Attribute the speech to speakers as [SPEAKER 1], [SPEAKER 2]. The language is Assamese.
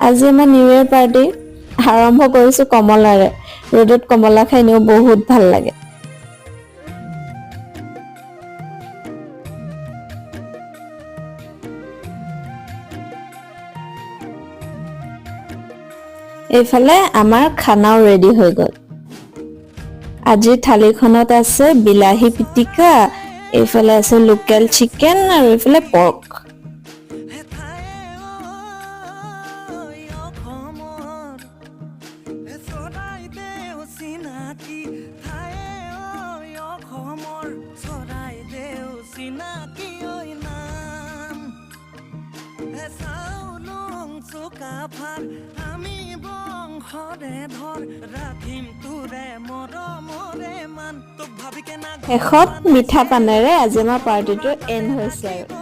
[SPEAKER 1] আজি আমাৰ নিউ ইয়েৰ পাৰ্টি আৰম্ভ কৰিছো কমলাৰে। ৰ'দত কমলা খাই নিও বহুত ভাল লাগে। এইফালে আমাৰ খানাও ৰেডি হৈ গ'ল। আজিৰ থালিখনত আছে বিলাহী পিটিকা, এইফালে আছে লোকেল চিকেন আৰু এইফালে পৰ্ক। শেষত মিঠা পানেৰে আজি আমাৰ পাৰ্টিটো এণ্ড হৈছে আৰু